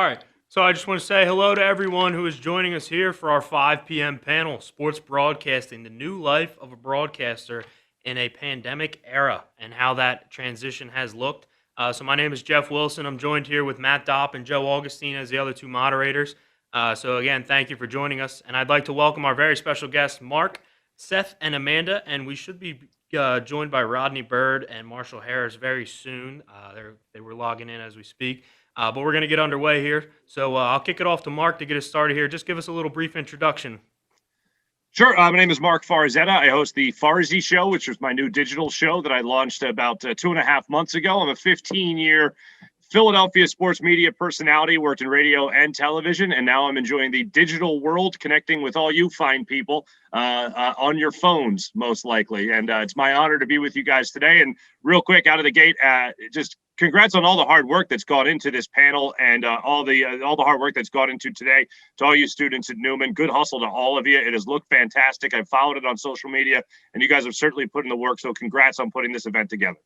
All right. So I just want to say hello to everyone who is joining us here for our 5 p.m. panel, Sports Broadcasting, the new life of a broadcaster in a pandemic era and how that transition has looked. So my name is Jeff Wilson. I'm joined here with Matt Dopp and Joe Augustine as the other two moderators. So again, thank you for joining us. And I'd like to welcome our very special guests, Marc, Seth, and Amanda. And we should be joined by Rodney, Byrd, and Marshall Harris very soon. They were logging in as we speak. But we're going to get underway here. So I'll kick it off to Marc to get us started here. Just give us a little brief introduction. Sure. My name is Marc Farzetta. I host the Farzy Show, which is my new digital show that I launched about 2.5 months ago. I'm a 15-year Philadelphia sports media personality, worked in radio and television, and now I'm enjoying the digital world, connecting with all you fine people on your phones, most likely. And it's my honor to be with you guys today. And real quick, out of the gate, just congrats on all the hard work that's gone into this panel and all the hard work that's gone into today. To all you students at Newman, good hustle to all of you. It has looked fantastic. I've followed it on social media, and you guys have certainly put in the work. So congrats on putting this event together.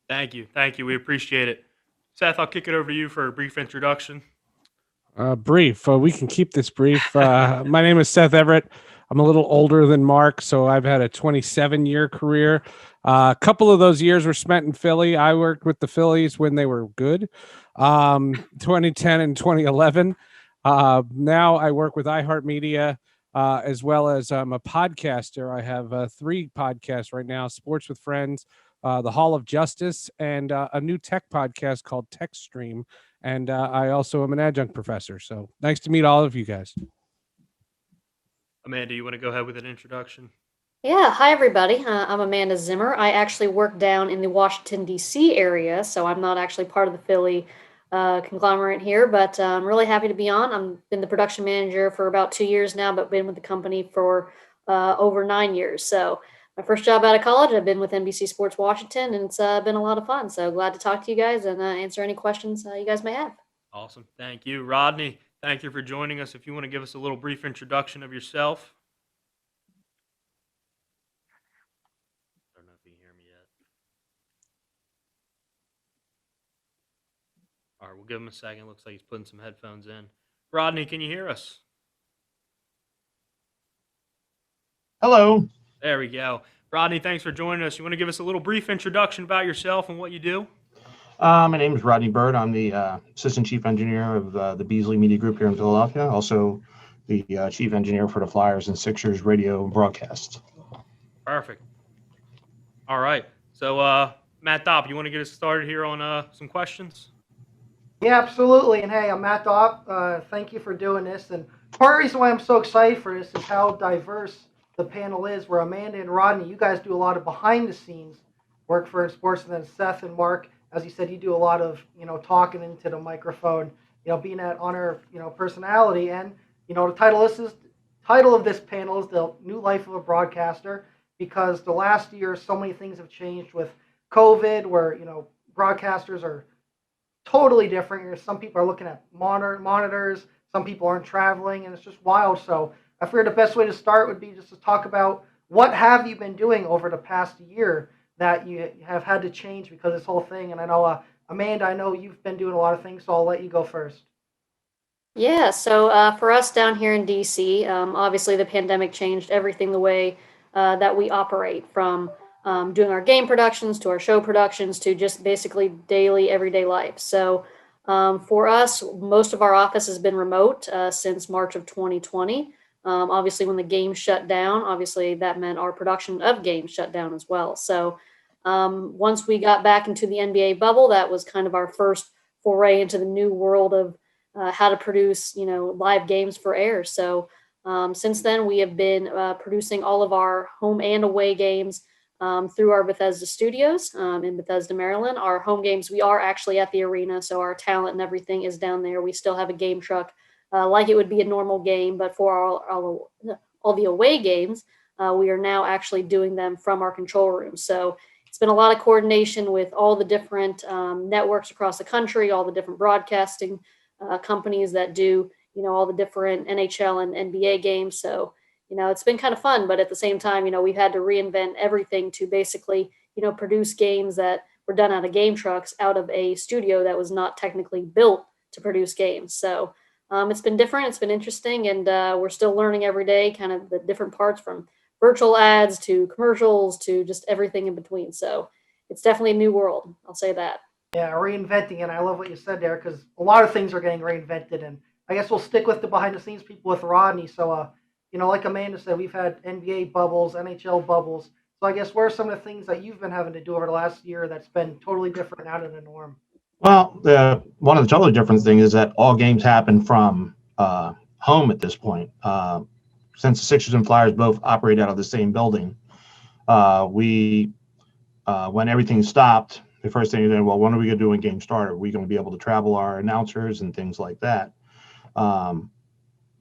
Thank you. Thank you. We appreciate it. Seth, I'll kick it over to you for a brief introduction. Brief. We can keep this brief. My name is Seth Everett. I'm a little older than Marc, so I've had a 27-year career. A couple of those years were spent in Philly. I worked with the Phillies when they were good, 2010 and 2011. Now I work with iHeartMedia, as well as I'm a podcaster. I have 3 podcasts right now: Sports with Friends, the Hall of Justice, and a new tech podcast called Tech Stream. And I also am an adjunct professor. So nice to meet all of you guys. Amanda, you want to go ahead with an introduction? Yeah, hi everybody. I'm Amanda Zimmer. I actually work down in the Washington, D.C. area, so I'm not actually part of the Philly conglomerate here, but I'm really happy to be on. I've been the production manager for about 2 years now, but been with the company for over 9 years. So my first job out of college, I've been with NBC Sports Washington, and it's been a lot of fun. So glad to talk to you guys and answer any questions you guys may have. Awesome. Thank you. Rodney, thank you for joining us. If you want to give us a little brief introduction of yourself. I don't know if you can hear me yet. All right, we'll give him a second. Looks like he's putting some headphones in. Rodney, can you hear us? Hello. There we go. Rodney, thanks for joining us. You want to give us a little brief introduction about yourself and what you do? My name is Rodney Byrd. I'm the Assistant Chief Engineer of the Beasley Media Group here in Philadelphia, also the Chief Engineer for the Flyers and Sixers radio broadcasts. Perfect. All right. So, Matt Dopp, you want to get us started here on some questions? Yeah, absolutely. And hey, I'm Matt Dopp. Thank you for doing this. And part of the reason why I'm so excited for this is how diverse the panel is, where Amanda and Rodney, you guys do a lot of behind the scenes work for sports, and then Seth and Marc, as you said, you do a lot of, talking into the microphone, being that honor, personality. And, the title of this panel is The New Life of a Broadcaster, because the last year, so many things have changed with COVID, where, broadcasters are totally different. Some people are looking at monitors, some people aren't traveling, and it's just wild. So I figured the best way to start would be just to talk about what have you been doing over the past year that you have had to change because of this whole thing. And I know, Amanda, I know you've been doing a lot of things, so I'll let you go first. Yeah, so for us down here in DC, obviously the pandemic changed everything the way that we operate, from doing our game productions to our show productions to just basically daily, everyday life. So for us, most of our office has been remote since March of 2020. Obviously, when the game shut down, obviously that meant our production of games shut down as well. So once we got back into the NBA bubble, that was kind of our first foray into the new world of how to produce, live games for air. So since then, we have been producing all of our home and away games through our Bethesda studios in Bethesda, Maryland. Our home games, we are actually at the arena, so our talent and everything is down there. We still have a game truck like it would be a normal game, but for all the away games, we are now actually doing them from our control room. So it's been a lot of coordination with all the different networks across the country, all the different broadcasting companies that do, all the different NHL and NBA games. So, it's been kind of fun, but at the same time, we've had to reinvent everything to basically, produce games that were done out of game trucks out of a studio that was not technically built to produce games. So it's been different. It's been interesting, and we're still learning every day, kind of the different parts from virtual ads to commercials to just everything in between. So it's definitely a new world. I'll say that. Yeah, reinventing, and I love what you said there because a lot of things are getting reinvented, and I guess we'll stick with the behind the scenes people with Rodney. So, like Amanda said, we've had NBA bubbles, NHL bubbles. So I guess what are some of the things that you've been having to do over the last year that's been totally different out of the norm? Well, one of the totally different things is that all games happen from home at this point. Since the Sixers and Flyers both operate out of the same building, we when everything stopped, the first thing is, well, when are we going to do when game started? Are we going to be able to travel our announcers and things like that? Of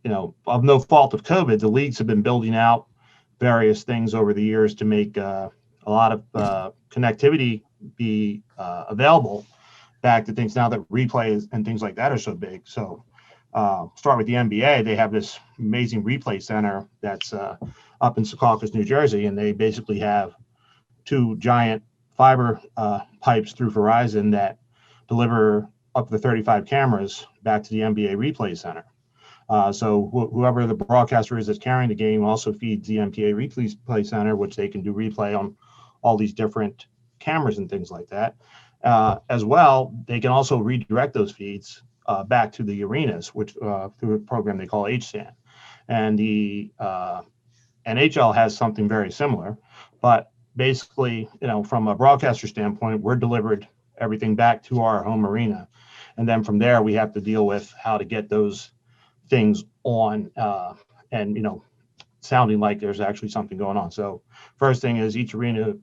no fault of COVID, the leagues have been building out various things over the years to make a lot of connectivity be available back to things now that replays and things like that are so big. So start with the NBA. They have this amazing replay center that's up in Secaucus, New Jersey, and they basically have two giant fiber pipes through Verizon that deliver up to 35 cameras back to the NBA replay center. So whoever the broadcaster is that's carrying the game also feeds the NBA replay center, which they can do replay on all these different cameras and things like that. As well, they can also redirect those feeds back to the arenas, which through a program they call HSAN. And the NHL has something very similar, but basically, from a broadcaster standpoint, we're delivered everything back to our home arena. And then from there, we have to deal with how to get those things on and, sounding like there's actually something going on. So first thing is each arena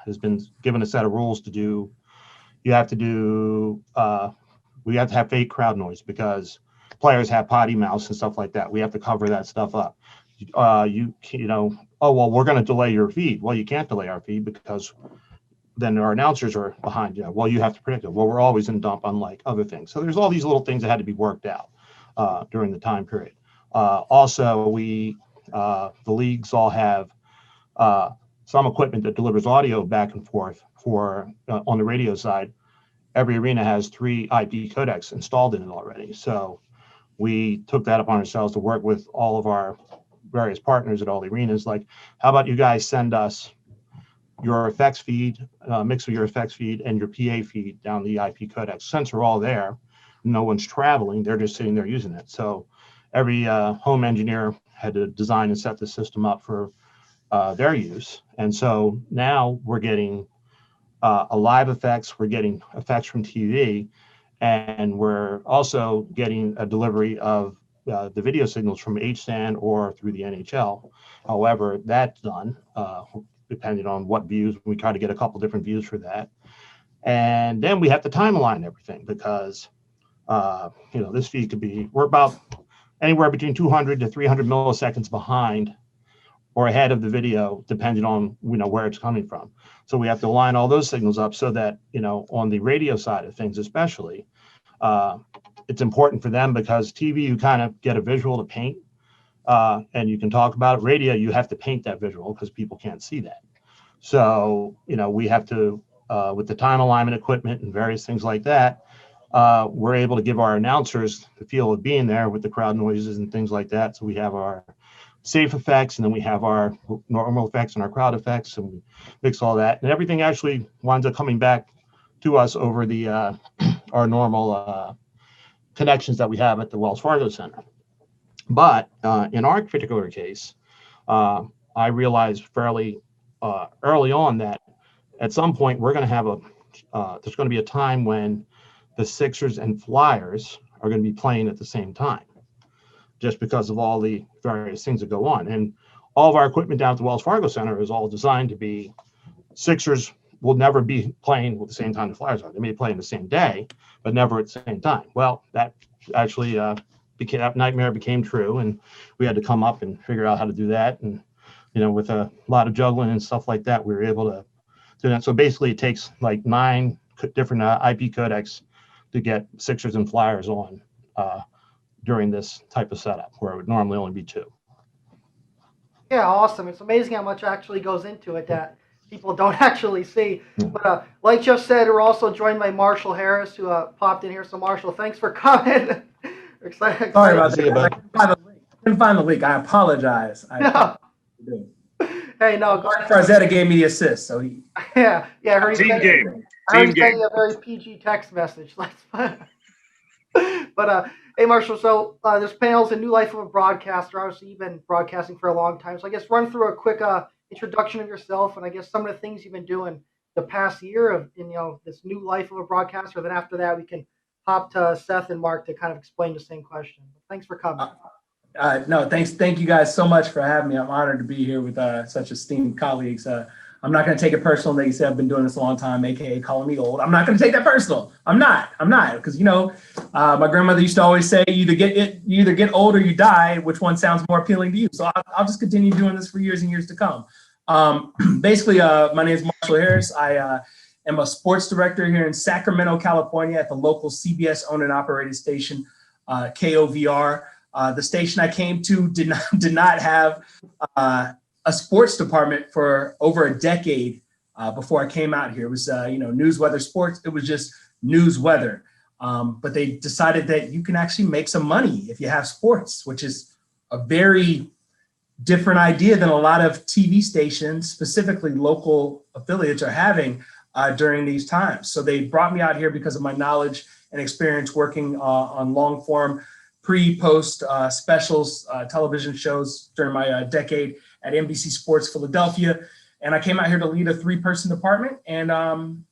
has been given a set of rules to do. We have to have fake crowd noise because players have potty mouths and stuff like that. We have to cover that stuff up. We're going to delay your feed. Well, you can't delay our feed because then our announcers are behind you. Well, you have to predict it. Well, we're always in dump, unlike other things. So there's all these little things that had to be worked out during the time period. Also, the leagues all have some equipment that delivers audio back and forth for on the radio side. Every arena has 3 IP codecs installed in it already. So we took that upon ourselves to work with all of our various partners at all the arenas. Like, how about you guys send us your effects feed, mix of your effects feed and your PA feed down the IP codec. Since we're all there, no one's traveling, they're just sitting there using it. So every home engineer had to design and set the system up for their use. And so now we're getting a live effects, we're getting effects from TV, and we're also getting a delivery of the video signals from HSAN or through the NHL. However, that's done depending on what views. We try to get a couple different views for that. And then we have to time align everything because, this feed could be, we're about anywhere between 200 to 300 milliseconds behind or ahead of the video, depending on, where it's coming from. So we have to align all those signals up so that, on the radio side of things, especially, it's important for them because TV, you kind of get a visual to paint and you can talk about it. Radio, you have to paint that visual because people can't see that. So, we have to, with the time alignment equipment and various things like that, we're able to give our announcers the feel of being there with the crowd noises and things like that. So we have our safe effects, and then we have our normal effects and our crowd effects, and we mix all that. And everything actually winds up coming back to us over the our normal connections that we have at the Wells Fargo Center. But in our particular case, I realized fairly early on that at some point we're going to have there's going to be a time when the Sixers and Flyers are going to be playing at the same time, just because of all the various things that go on. And all of our equipment down at the Wells Fargo Center is all designed to be Sixers will never be playing at the same time the Flyers are. They may play in the same day, but never at the same time. Well, that actually that nightmare became true, and we had to come up and figure out how to do that. And, with a lot of juggling and stuff like that, we were able to do that. So basically it takes like 9 different IP codecs to get Sixers and Flyers on during this type of setup where it would normally only be 2. Yeah, awesome. It's amazing how much actually goes into it that people don't actually see. But like Jeff said, we're also joined by Marshall Harris, who popped in here. So Marshall, thanks for coming. Excited. Sorry about See you, that. bud. I couldn't find the link. I apologize. No. Hey, no, go Marc ahead. Farzetta gave me the assist, so he. Yeah, I heard Team you game. I heard Team you sending game. a very PG text message. That's fine. But hey, Marshall. So this panel's a new life of a broadcaster. Obviously, you've been broadcasting for a long time. So I guess run through a quick introduction of yourself, and I guess some of the things you've been doing the past year of this new life of a broadcaster. Then after that, we can hop to Seth and Marc to kind of explain the same question. Thanks for coming. No, thanks. Thank you guys so much for having me. I'm honored to be here with such esteemed colleagues. I'm not going to take it personal that you said I've been doing this a long time, aka calling me old. I'm not going to take that personal. I'm not, because my grandmother used to always say, you either get old or you die. Which one sounds more appealing to you? So I'll just continue doing this for years and years to come. Basically, my name is Marshall Harris. I am a sports director here in Sacramento, California, at the local CBS owned and operated station, KOVR. The station I came to did not have a sports department for over a decade before I came out here. It was news, weather, sports. It was just news, weather. But they decided that you can actually make some money if you have sports, which is a very different idea than a lot of TV stations, specifically local affiliates, are having during these times. So they brought me out here because of my knowledge and experience working on long form pre-post specials, television shows during my decade at NBC Sports Philadelphia. And I came out here to lead a 3-person department. And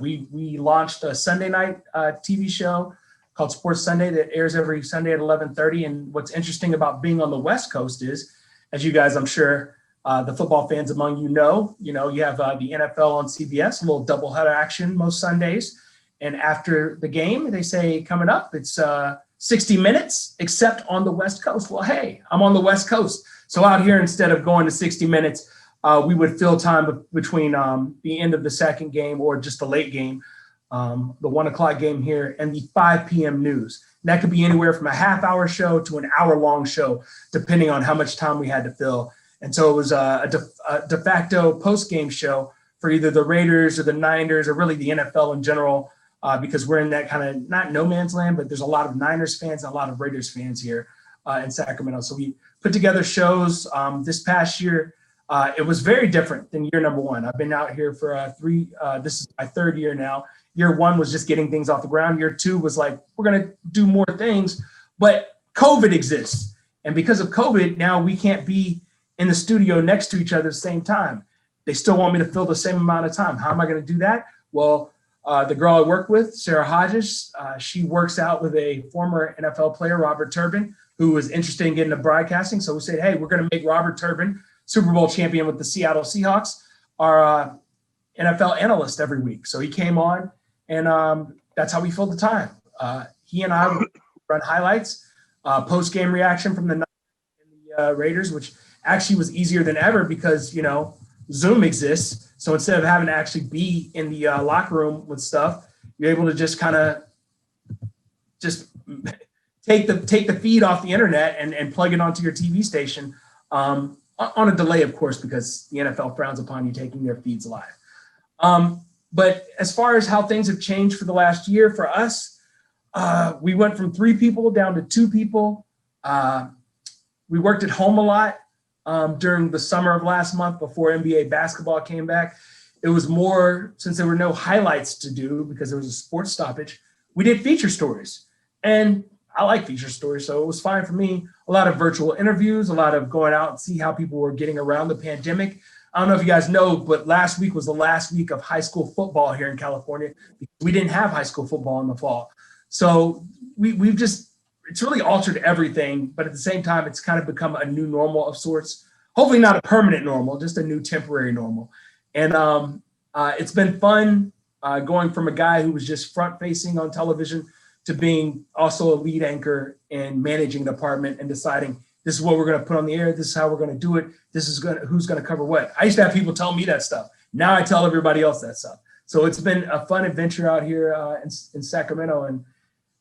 we launched a Sunday night TV show called Sports Sunday that airs every Sunday at 11:30. And what's interesting about being on the West Coast is, as you guys, I'm sure the football fans among you know, you have the NFL on CBS, a little doubleheader action most Sundays. And after the game, they say, coming up, it's 60 minutes, except on the West Coast. Well, hey, I'm on the West Coast. So out here, instead of going to 60 minutes, we would fill time between the end of the second game or just the late game, the 1 o'clock game here, and the 5 p.m. news. And that could be anywhere from a half-hour show to an hour-long show, depending on how much time we had to fill. And so it was a de facto post-game show for either the Raiders or the Niners or really the NFL in general, because we're in that kind of not no man's land, but there's a lot of Niners fans and a lot of Raiders fans here in Sacramento. So we put together shows this past year. It was very different than year number one. I've been out here for this is my 3rd year now. Year 1 was just getting things off the ground. Year 2 was like, we're going to do more things, but COVID exists. And because of COVID, now we can't be in the studio next to each other at the same time. They still want me to fill the same amount of time. How am I going to do that? Well, the girl I work with, Sarah Hodges, she works out with a former NFL player, Robert Turbin, who was interested in getting into broadcasting. So we said, hey, we're going to make Robert Turbin, Super Bowl champion with the Seattle Seahawks, our NFL analyst every week. So he came on, and that's how we filled the time. He and I would run highlights, post-game reaction from the Raiders, which actually was easier than ever because, Zoom exists. So instead of having to actually be in the locker room with stuff, you're able to just kind of just take the feed off the internet and plug it onto your TV station on a delay, of course, because the NFL frowns upon you taking their feeds live. But as far as how things have changed for the last year for us, we went from 3 people down to 2 people. We worked at home a lot. During the summer of last month before NBA basketball came back. It was more, since there were no highlights to do because there was a sports stoppage, we did feature stories. And I like feature stories, so it was fine for me. A lot of virtual interviews, a lot of going out and see how people were getting around the pandemic. I don't know if you guys know, but last week was the last week of high school football here in California. We didn't have high school football in the fall. So we've just, it's really altered everything, but at the same time, it's kind of become a new normal of sorts. Hopefully not a permanent normal, just a new temporary normal. And it's been fun going from a guy who was just front facing on television to being also a lead anchor and managing the department and deciding this is what we're going to put on the air. This is how we're going to do it. This is who's going to cover what. I used to have people tell me that stuff. Now I tell everybody else that stuff. So it's been a fun adventure out here in Sacramento, and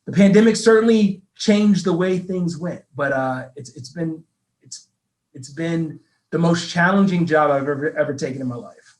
the pandemic certainly changed the way things went, but it's been the most challenging job I've ever taken in my life.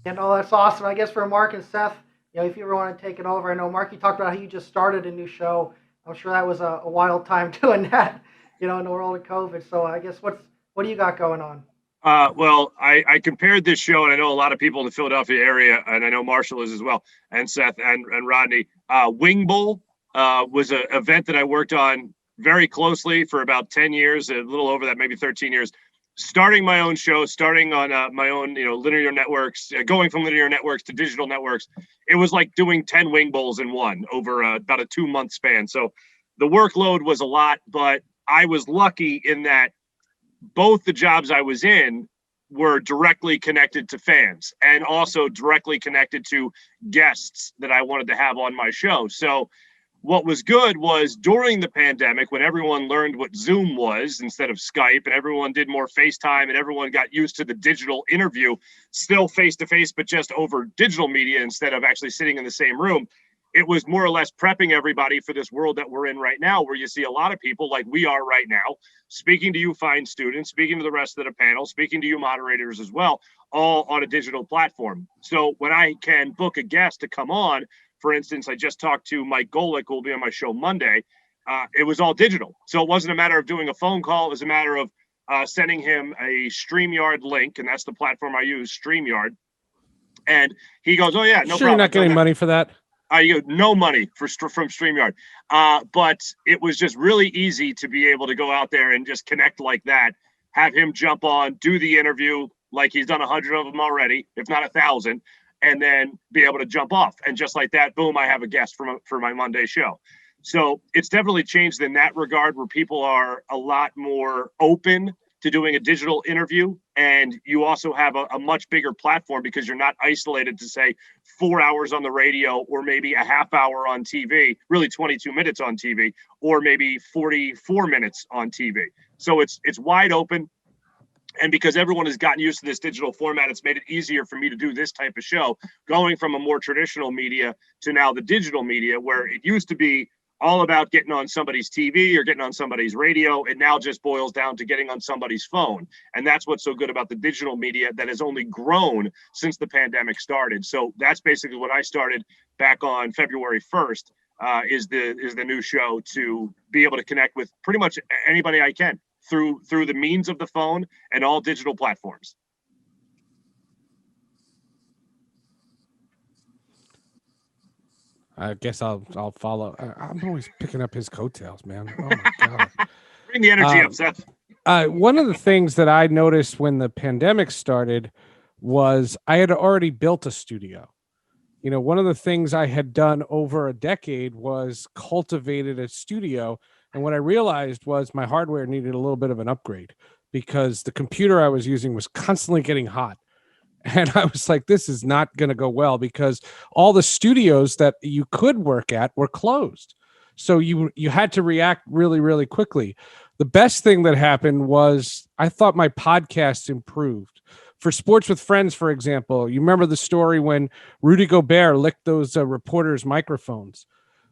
And oh, that's awesome. I guess for Marc and Seth, if you ever want to take it over, I know Marc, you talked about how you just started a new show. I'm sure that was a wild time doing that, in the world of COVID. So I guess what do you got going on? Well, I compared this show, and I know a lot of people in the Philadelphia area, and I know Marshall is as well, and Seth and Rodney. Wing Bowl was an event that I worked on very closely for about 10 years, a little over that, maybe 13 years. Starting my own show, starting on my own, linear networks, going from linear networks to digital networks. It was like doing 10 Wing Bowls in one over about a 2-month span. So the workload was a lot, but I was lucky in that both the jobs I was in were directly connected to fans and also directly connected to guests that I wanted to have on my show. So what was good was during the pandemic, when everyone learned what Zoom was instead of Skype, and everyone did more FaceTime, and everyone got used to the digital interview, still face-to-face, but just over digital media instead of actually sitting in the same room. It was more or less prepping everybody for this world that we're in right now, where you see a lot of people like we are right now, speaking to you fine students, speaking to the rest of the panel, speaking to you moderators as well, all on a digital platform. So when I can book a guest to come on, for instance, I just talked to Mike Golick, who will be on my show Monday. It was all digital. So it wasn't a matter of doing a phone call. It was a matter of sending him a StreamYard link, and that's the platform I use, StreamYard. And he goes, oh, yeah, no sure problem. You're not getting money for that? No money from StreamYard. But it was just really easy to be able to go out there and just connect like that, have him jump on, do the interview like he's done 100 of them already, if not 1,000, and then be able to jump off. And just like that, boom, I have a guest for my Monday show. So it's definitely changed in that regard, where people are a lot more open to doing a digital interview. And you also have a much bigger platform because you're not isolated to, say, 4 hours on the radio or maybe a half hour on TV, really 22 minutes on TV, or maybe 44 minutes on TV. So it's wide open. And because everyone has gotten used to this digital format, it's made it easier for me to do this type of show, going from a more traditional media to now the digital media, where it used to be all about getting on somebody's TV or getting on somebody's radio. It now just boils down to getting on somebody's phone. And that's what's so good about the digital media that has only grown since the pandemic started. So that's basically what I started back on February 1st, is the new show, to be able to connect with pretty much anybody I can through the means of the phone and all digital platforms. I guess I'll follow. I'm always picking up his coattails, man. Oh my god! Bring the energy up, Seth. One of the things that I noticed when the pandemic started was I had already built a studio. One of the things I had done over a decade was cultivated a studio. And what I realized was my hardware needed a little bit of an upgrade, because the computer I was using was constantly getting hot. And I was like, this is not going to go well, because all the studios that you could work at were closed. So you had to react really, really quickly. The best thing that happened was I thought my podcasts improved. For Sports with Friends, for example, you remember the story when Rudy Gobert licked those reporters' microphones?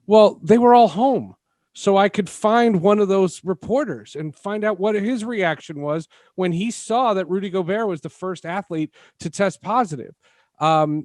Well, they were all home. So I could find one of those reporters and find out what his reaction was when he saw that Rudy Gobert was the first athlete to test positive.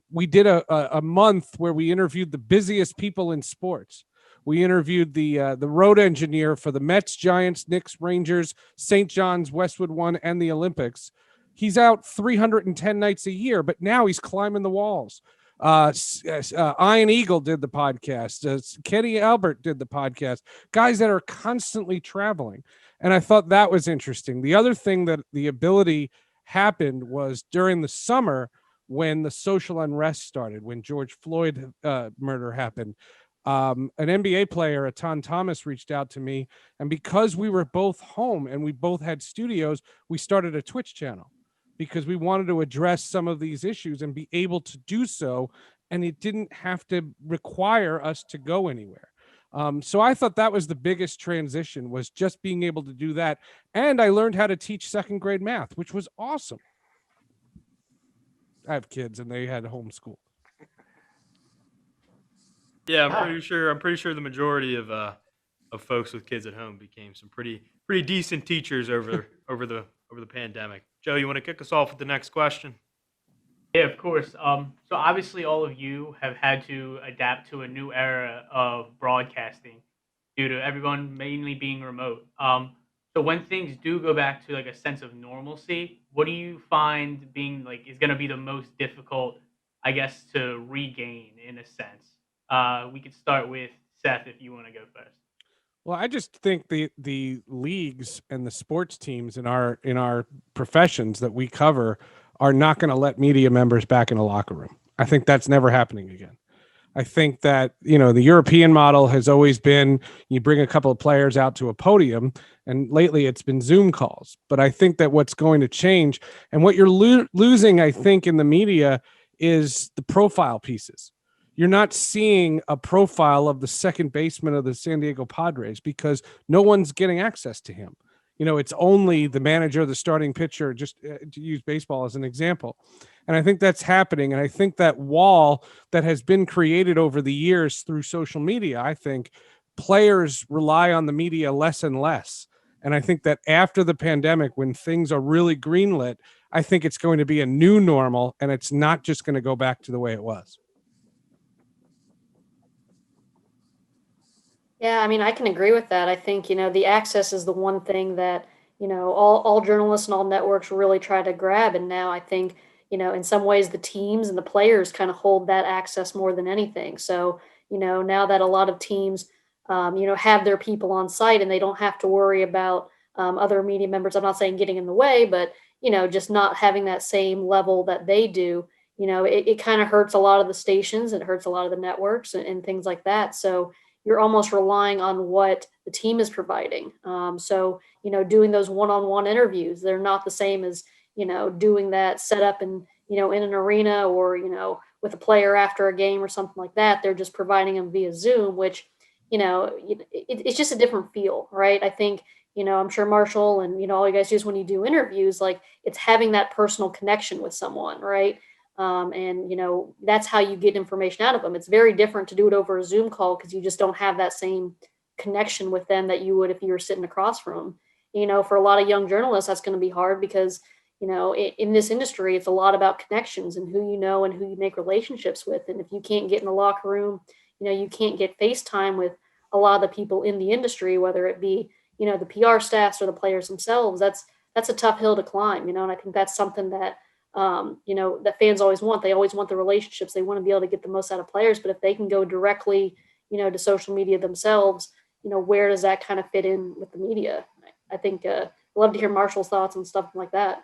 We did a month where we interviewed the busiest people in sports. We interviewed the road engineer for the Mets, Giants, Knicks, Rangers, St. John's, Westwood One, and the Olympics. He's out 310 nights a year, but now he's climbing the walls. Ian Eagle did the podcast. Kenny Albert did the podcast. Guys that are constantly traveling. And I thought that was interesting. The other thing that the ability happened was during the summer, when the social unrest started, when George Floyd murder happened. An NBA player, Atan Thomas, reached out to me. And because we were both home and we both had studios, we started a Twitch channel, because we wanted to address some of these issues and be able to do so. And it didn't have to require us to go anywhere. So I thought that was the biggest transition, was just being able to do that. And I learned how to teach second grade math, which was awesome. I have kids and they had homeschool. Yeah, I'm pretty sure the majority of folks with kids at home became some pretty decent teachers over the pandemic. Joe, you want to kick us off with the next question? Yeah, of course. So obviously, all of you have had to adapt to a new era of broadcasting due to everyone mainly being remote. So when things do go back to like a sense of normalcy, what do you find being like is going to be the most difficult, I guess, to regain in a sense? We could start with Seth if you want to go first. Well, I just think the leagues and the sports teams in our professions that we cover are not going to let media members back in a locker room. I think that's never happening again. I think that, the European model has always been you bring a couple of players out to a podium, and lately it's been Zoom calls. But I think that what's going to change and what you're losing, I think, in the media is the profile pieces. You're not seeing a profile of the second baseman of the San Diego Padres because no one's getting access to him. It's only the manager, the starting pitcher, just to use baseball as an example. And I think that's happening. And I think that wall that has been created over the years through social media, I think players rely on the media less and less. And I think that after the pandemic, when things are really greenlit, I think it's going to be a new normal, and it's not just going to go back to the way it was. Yeah, I mean, I can agree with that. I think, the access is the one thing that, all journalists and all networks really try to grab. And now I think, in some ways the teams and the players kind of hold that access more than anything. So, now that a lot of teams, have their people on site and they don't have to worry about other media members, I'm not saying getting in the way, but, just not having that same level that they do, it kind of hurts a lot of the stations. It hurts a lot of the networks and things like that. So, you're almost relying on what the team is providing. So, doing those one-on-one interviews, they're not the same as, doing that setup in an arena or, with a player after a game or something like that. They're just providing them via Zoom, which, it's just a different feel, right? I think, I'm sure Marshall and, all you guys do is when you do interviews, like it's having that personal connection with someone, right? And that's how you get information out of them. It's very different to do it over a Zoom call because you just don't have that same connection with them that you would if you were sitting across from them. For a lot of young journalists, that's going to be hard because in this industry, it's a lot about connections and who you know and who you make relationships with. And if you can't get in the locker room, you can't get FaceTime with a lot of the people in the industry, whether it be the PR staffs or the players themselves. That's a tough hill to climb. And I think that's something that that fans always want. They always want the relationships. They want to be able to get the most out of players. But if they can go directly, to social media themselves, where does that kind of fit in with the media? I think I'd love to hear Marshall's thoughts and stuff like that.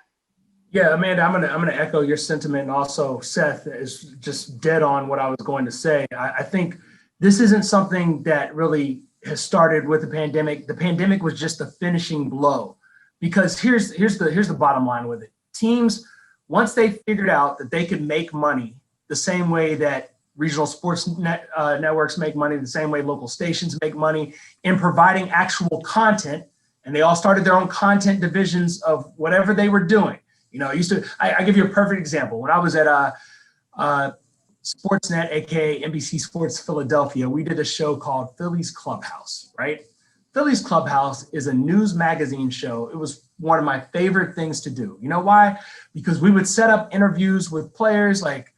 Yeah, Amanda, I'm gonna echo your sentiment, and also Seth is just dead on what I was going to say. I think this isn't something that really has started with the pandemic. The pandemic was just the finishing blow, because here's the bottom line with it. Teams, once they figured out that they could make money the same way that regional sports networks make money, the same way local stations make money in providing actual content, and they all started their own content divisions of whatever they were doing. I give you a perfect example. When I was at Sportsnet, aka NBC Sports Philadelphia, we did a show called Phillies Clubhouse, right? Phillies Clubhouse is a news magazine show. It was one of my favorite things to do. You know why? Because we would set up interviews with players, like,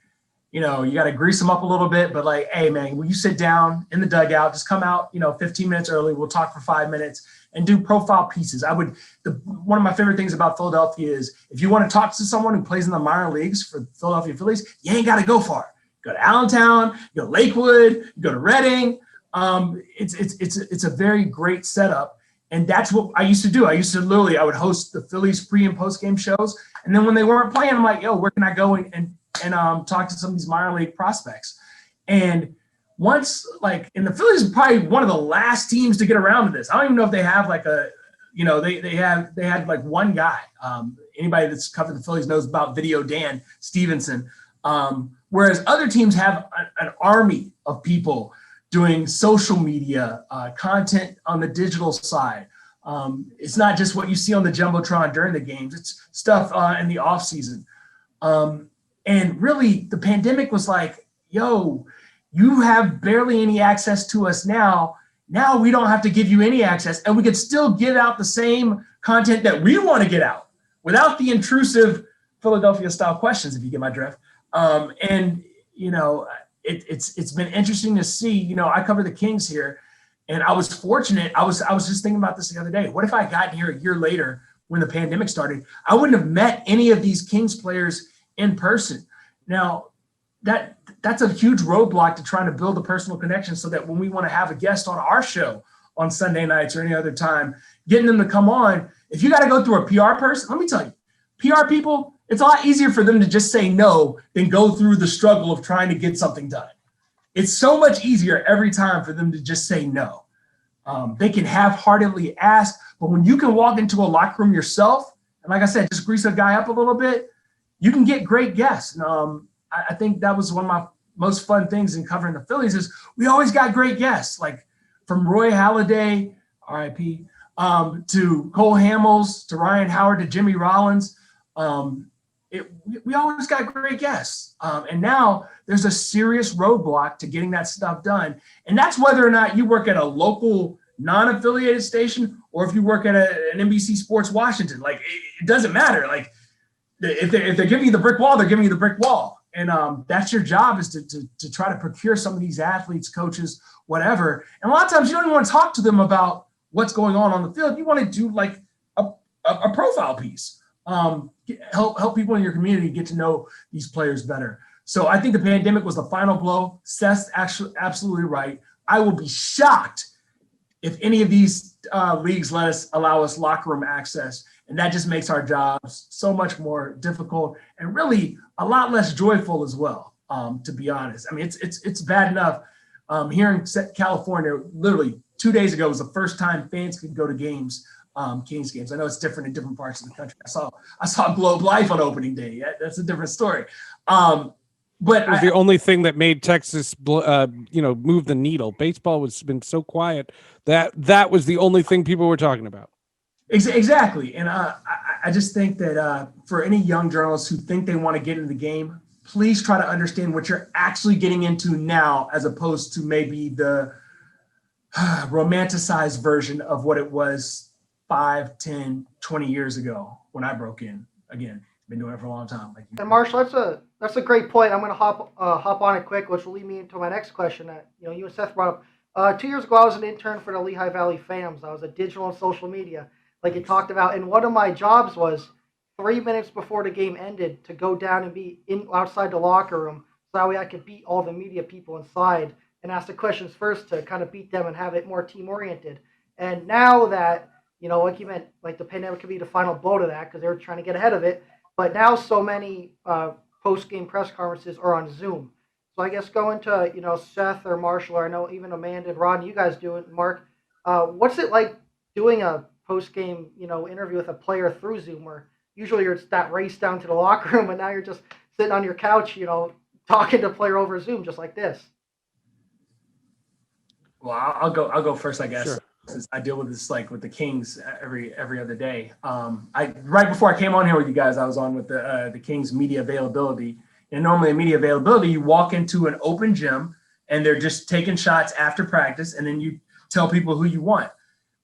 you got to grease them up a little bit, but like, hey man, will you sit down in the dugout, just come out, 15 minutes early. We'll talk for 5 minutes and do profile pieces. One of my favorite things about Philadelphia is if you want to talk to someone who plays in the minor leagues for the Philadelphia Phillies, you ain't got to go far. Go to Allentown, you go to Lakewood, you go to Reading. It's a very great setup. And that's what I used to do. I would host the Phillies pre and post game shows. And then when they weren't playing, I'm like, yo, where can I go and talk to some of these minor league prospects? And once, like, and the Phillies are probably one of the last teams to get around to this. I don't even know if they have like they had like one guy. Anybody that's covered the Phillies knows about Video Dan Stevenson. Whereas other teams have an army of people doing social media content on the digital side. It's not just what you see on the Jumbotron during the games. It's stuff in the off season. And really the pandemic was like, yo, you have barely any access to us now. Now we don't have to give you any access, and we could still get out the same content that we want to get out without the intrusive Philadelphia style questions, if you get my drift. And it's been interesting to see. I cover the Kings here, and I was fortunate. I was just thinking about this the other day. What if I got here a year later when the pandemic started? I wouldn't have met any of these Kings players in person. Now, that's a huge roadblock to trying to build a personal connection, so that when we want to have a guest on our show on Sunday nights or any other time, getting them to come on. If you got to go through a PR person, let me tell you, PR people, it's a lot easier for them to just say no than go through the struggle of trying to get something done. It's so much easier every time for them to just say no. They can half-heartedly ask, but when you can walk into a locker room yourself, and like I said, just grease a guy up a little bit, you can get great guests. And, I think that was one of my most fun things in covering the Phillies is we always got great guests, like from Roy Halladay, RIP, to Cole Hamels, to Ryan Howard, to Jimmy Rollins. We always got great guests. And now there's a serious roadblock to getting that stuff done. And that's whether or not you work at a local non-affiliated station or if you work at an NBC Sports Washington. Like, it doesn't matter. Like, if they're giving you the brick wall, they're giving you the brick wall. And that's your job, is to try to procure some of these athletes, coaches, whatever. And a lot of times you don't even want to talk to them about what's going on the field. You want to do like a profile piece. Help people in your community get to know these players better. So I think the pandemic was the final blow. Seth's actually absolutely right. I will be shocked if any of these leagues allow us locker room access. And that just makes our jobs so much more difficult and really a lot less joyful as well, to be honest. I mean, it's bad enough. Here in California, literally 2 days ago was the first time fans could go to games, Kings games. I know it's different in different parts of the country. I saw Globe Life on opening day. That's a different story. But it was the only thing that made Texas, move the needle. Baseball has been so quiet that was the only thing people were talking about. Exactly. And I just think that for any young journalists who think they want to get into the game, please try to understand what you're actually getting into now, as opposed to maybe the romanticized version of what it was 5, 10, 20 years ago when I broke in. Again, been doing it for a long time. And Marshall, that's a great point. I'm going to hop on it quick, which will lead me into my next question that you and Seth brought up. 2 years ago, I was an intern for the Lehigh Valley Fams. I was a digital and social media, like you talked about. And one of my jobs was 3 minutes before the game ended to go down and be outside the locker room, so that way I could beat all the media people inside and ask the questions first to kind of beat them and have it more team oriented. And now that, like you meant, like the pandemic could be the final blow to that because they were trying to get ahead of it. But now so many post-game press conferences are on Zoom. So I guess going to, Seth or Marshall, or I know even Amanda and Rodney, you guys do it, Marc, what's it like doing a post-game, interview with a player through Zoom, where usually it's that race down to the locker room, and now you're just sitting on your couch, talking to a player over Zoom just like this? Well, I'll go first, I guess. Sure. Since I deal with this with the Kings every other day. Right before I came on here with you guys, I was on with the Kings media availability. And normally in media availability, you walk into an open gym and they're just taking shots after practice, and then you tell people who you want.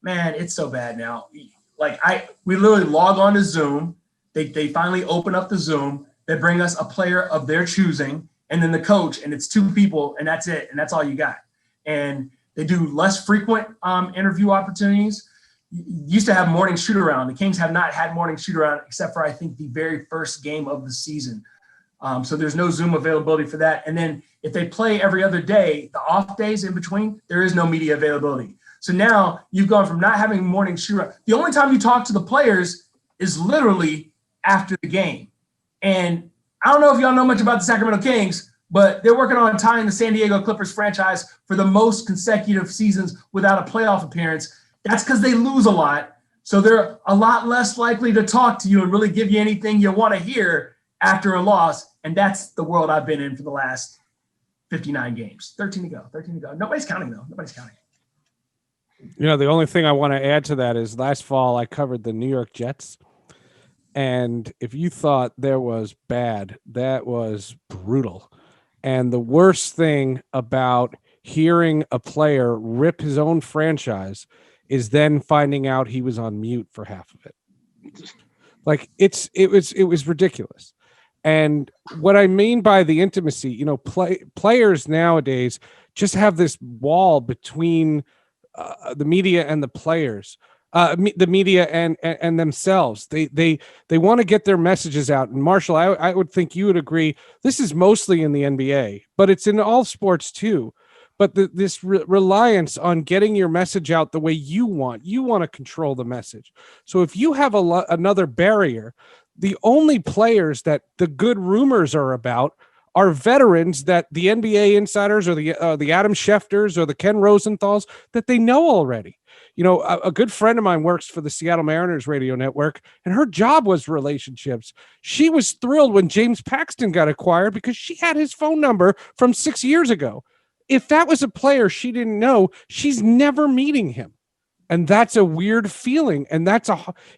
Man, it's so bad now. We literally log on to Zoom. They finally open up the Zoom. They bring us a player of their choosing, and then the coach, and it's 2 people, and that's it, and that's all you got. And they do less frequent interview opportunities. Used to have morning shoot around. The Kings have not had morning shoot around except for, I think, the very first game of the season. So there's no Zoom availability for that. And then if they play every other day, the off days in between, there is no media availability. So now you've gone from not having morning shoot around. The only time you talk to the players is literally after the game. And I don't know if y'all know much about the Sacramento Kings, but they're working on tying the San Diego Clippers franchise for the most consecutive seasons without a playoff appearance. That's because they lose a lot. So they're a lot less likely to talk to you and really give you anything you want to hear after a loss. And that's the world I've been in for the last 59 games. 13 to go. Nobody's counting, though. Nobody's counting. The only thing I want to add to that is last fall I covered the New York Jets. And if you thought there was bad, that was brutal. And the worst thing about hearing a player rip his own franchise is then finding out he was on mute for half of it. It was ridiculous. And what I mean by the intimacy, players nowadays just have this wall between the media and the players, the media and themselves. They want to get their messages out. And Marshall, I would think you would agree. This is mostly in the NBA, but it's in all sports too. But this reliance on getting your message out the way you want to control the message. So if you have another barrier, the only players that the good rumors are about are veterans that the NBA insiders or the Adam Schefters or the Ken Rosenthals that they know already. A good friend of mine works for the Seattle Mariners radio network, and her job was relationships. She was thrilled when James Paxton got acquired because she had his phone number from 6 years ago. If that was a player she didn't know, she's never meeting him. And that's a weird feeling. And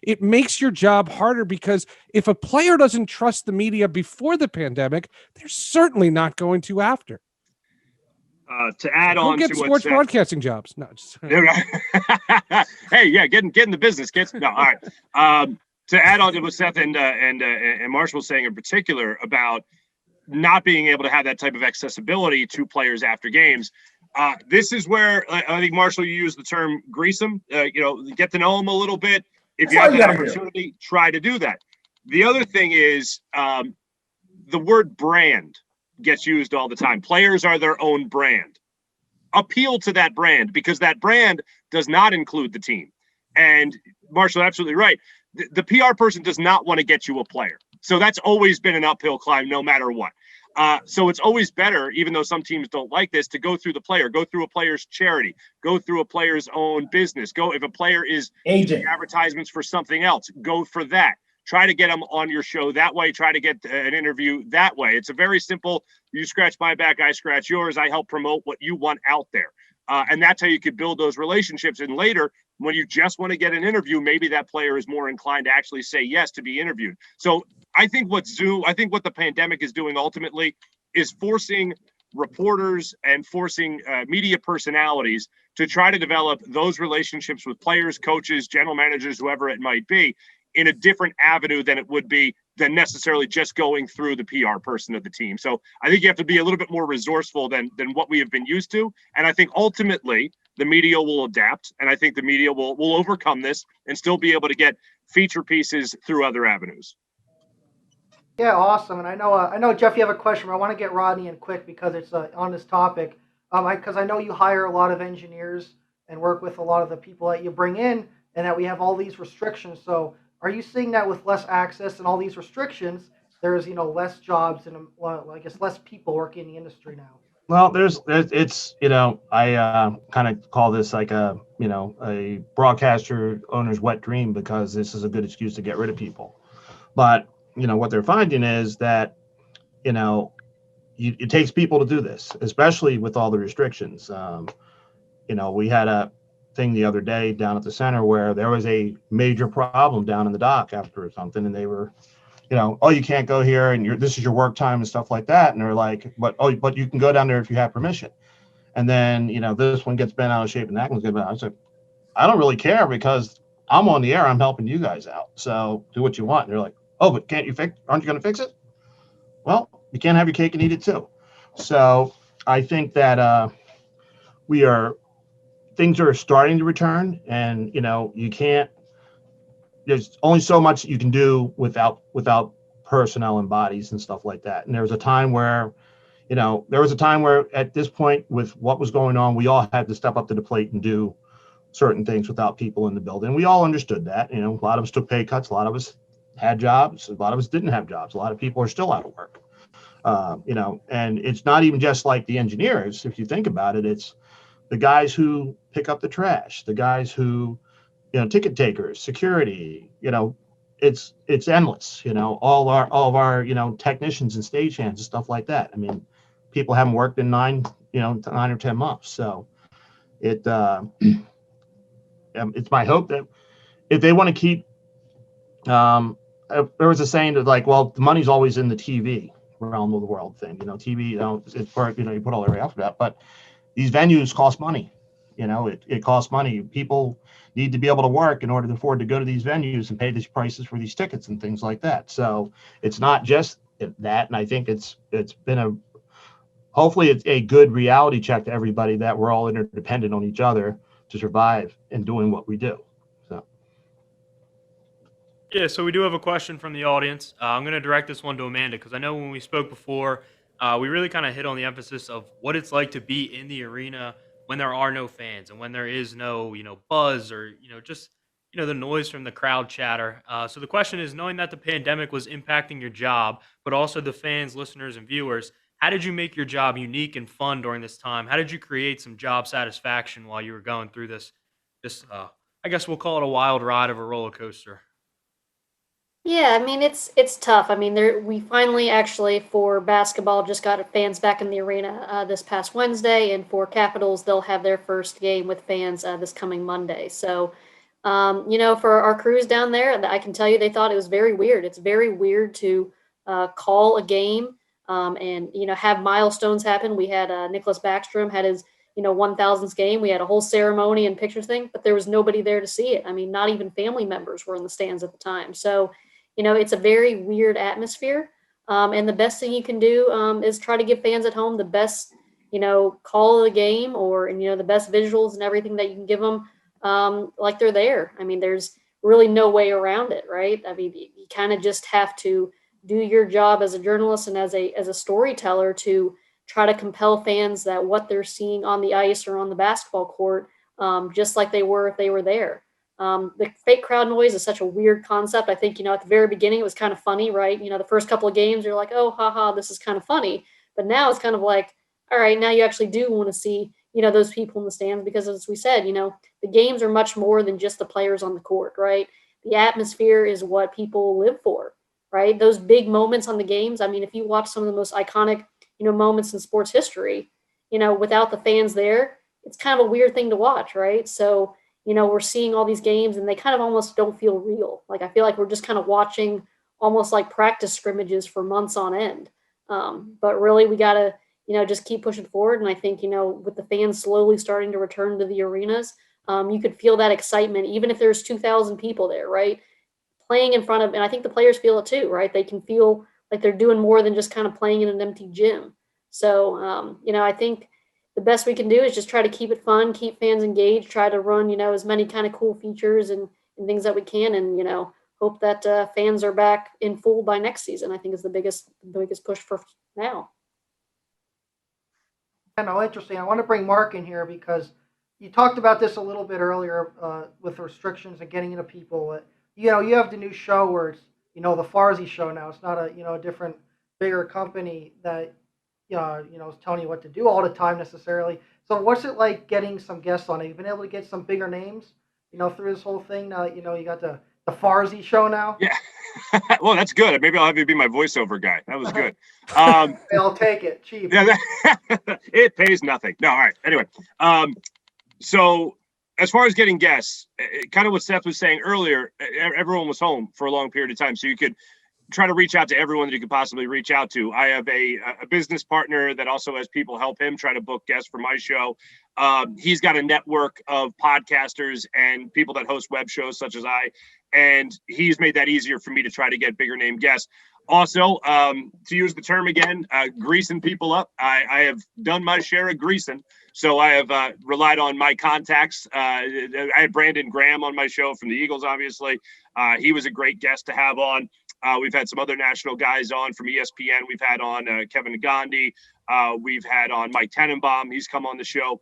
it makes your job harder, because if a player doesn't trust the media before the pandemic, they're certainly not going to after. To add on get to sports broadcasting jobs. No, hey, yeah, get in the business, kids. No, all right. To add on to what Seth and Marshall was saying in particular about not being able to have that type of accessibility to players after games. This is where I think, Marshall, you use the term grease them, get to know them a little bit. If you have that opportunity, try to do that. The other thing is the word brand gets used all the time. Players are their own brand. Appeal to that brand, because that brand does not include the team. And Marshall, absolutely right. The PR person does not want to get you a player. So that's always been an uphill climb no matter what. So it's always better, even though some teams don't like this, to go through the player, go through a player's charity, go through a player's own business. If a player is agent advertisements for something else, go for that. Try to get them on your show that way. Try to get an interview that way. It's a very simple, you scratch my back, I scratch yours. I help promote what you want out there. And that's how you could build those relationships. And later, when you just want to get an interview, maybe that player is more inclined to actually say yes to be interviewed. So I think what the pandemic is doing ultimately is forcing reporters and forcing media personalities to try to develop those relationships with players, coaches, general managers, whoever it might be, in a different avenue than it would be than necessarily just going through the PR person of the team. So I think you have to be a little bit more resourceful than what we have been used to. And I think ultimately the media will adapt, and I think the media will overcome this and still be able to get feature pieces through other avenues. Yeah, awesome. And I know, Jeff, you have a question, but I want to get Rodney in quick because it's on this topic. Because I know you hire a lot of engineers and work with a lot of the people that you bring in, and that we have all these restrictions. So are you seeing that with less access and all these restrictions, there's less jobs and I guess less people working in the industry now? Well, it's I kind of call this like a broadcaster owner's wet dream, because this is a good excuse to get rid of people. But what they're finding is that it takes people to do this, especially with all the restrictions. We had a thing the other day down at the center where there was a major problem down in the dock after something, and they were, oh, you can't go here, and this is your work time and stuff like that. And they're like, but you can go down there if you have permission. And then this one gets bent out of shape, and that one's getting bent out. I said, I don't really care, because I'm on the air, I'm helping you guys out, so do what you want. And they're like, oh, but aren't you going to fix it? Well, you can't have your cake and eat it too. So I think that things are starting to return, and there's only so much you can do without personnel and bodies and stuff like that. And there was a time where at this point, with what was going on, we all had to step up to the plate and do certain things without people in the building. We all understood that. A lot of us took pay cuts, a lot of us had jobs, a lot of us didn't have jobs, a lot of people are still out of work. And it's not even just like the engineers. If you think about it, it's the guys who pick up the trash, the guys who, ticket takers, security, it's endless, all of our, technicians and stagehands and stuff like that. I mean, people haven't worked in 9 or 10 months. So it's my hope that if they want to keep, there was a saying that, like, well, the money's always in the TV realm of the world thing, TV, it's for, you put all the way after that, but these venues cost money. It costs money. People need to be able to work in order to afford to go to these venues and pay these prices for these tickets and things like that. So it's not just that. And I think it's been hopefully it's a good reality check to everybody that we're all interdependent on each other to survive in doing what we do. So. Yeah, so we do have a question from the audience. I'm going to direct this one to Amanda because I know when we spoke before, we really kind of hit on the emphasis of what it's like to be in the arena when there are no fans and when there is no, buzz or, just, the noise from the crowd chatter. So the question is, knowing that the pandemic was impacting your job, but also the fans, listeners, and viewers, how did you make your job unique and fun during this time? How did you create some job satisfaction while you were going through this, I guess we'll call it a wild ride of a roller coaster? Yeah, I mean it's tough. I mean, we finally actually for basketball just got fans back in the arena this past Wednesday, and for Capitals they'll have their first game with fans this coming Monday. So, for our crews down there, I can tell you they thought it was very weird. It's very weird to call a game and have milestones happen. We had Nicholas Backstrom had his 1000th game. We had a whole ceremony and pictures thing, but there was nobody there to see it. I mean, not even family members were in the stands at the time. So it's a very weird atmosphere. And the best thing you can do is try to give fans at home the best, call of the game or, the best visuals and everything that you can give them like they're there. I mean, there's really no way around it, right? I mean, you kind of just have to do your job as a journalist and as a storyteller to try to compel fans that what they're seeing on the ice or on the basketball court, just like they were if they were there. The fake crowd noise is such a weird concept. I think, at the very beginning, it was kind of funny, right? The first couple of games, you're like, oh, haha, this is kind of funny. But now it's kind of like, all right, now you actually do want to see, those people in the stands because as we said, the games are much more than just the players on the court, right? The atmosphere is what people live for, right? Those big moments on the games. I mean, if you watch some of the most iconic, moments in sports history, without the fans there, it's kind of a weird thing to watch, right? So, we're seeing all these games and they kind of almost don't feel real. Like, I feel like we're just kind of watching almost like practice scrimmages for months on end. But really we got to, just keep pushing forward. And I think, with the fans slowly starting to return to the arenas, you could feel that excitement, even if there's 2,000 people there, right? Playing in front of, and I think the players feel it too, right? They can feel like they're doing more than just kind of playing in an empty gym. So, I think the best we can do is just try to keep it fun, keep fans engaged, try to run, as many kind of cool features and things that we can. And, hope that fans are back in full by next season, I think is the biggest push for now. Interesting. I want to bring Marc in here because you talked about this a little bit earlier with restrictions and getting into people. You have the new show where it's, the Farzy show now. It's not a different, bigger company that, is telling you what to do all the time necessarily. So what's it like getting some guests on it? You've been able to get some bigger names, through this whole thing. Now, you got the Farzy show now. Yeah. Well, that's good. Maybe I'll have you be my voiceover guy. That was good. I'll take it. Cheap. Yeah, it pays nothing. No, all right. Anyway, so as far as getting guests, kind of what Seth was saying earlier, everyone was home for a long period of time, so you could try to reach out to everyone that you could possibly reach out to. I have a business partner that also has people help him try to book guests for my show. He's got a network of podcasters and people that host web shows such as I, and he's made that easier for me to try to get bigger name guests. Also, to use the term again, greasing people up. I have done my share of greasing. So I have relied on my contacts. I had Brandon Graham on my show from the Eagles, obviously. He was a great guest to have on. We've had some other national guys on from ESPN. We've had on Kevin Gandhi. We've had on Mike Tannenbaum. He's come on the show.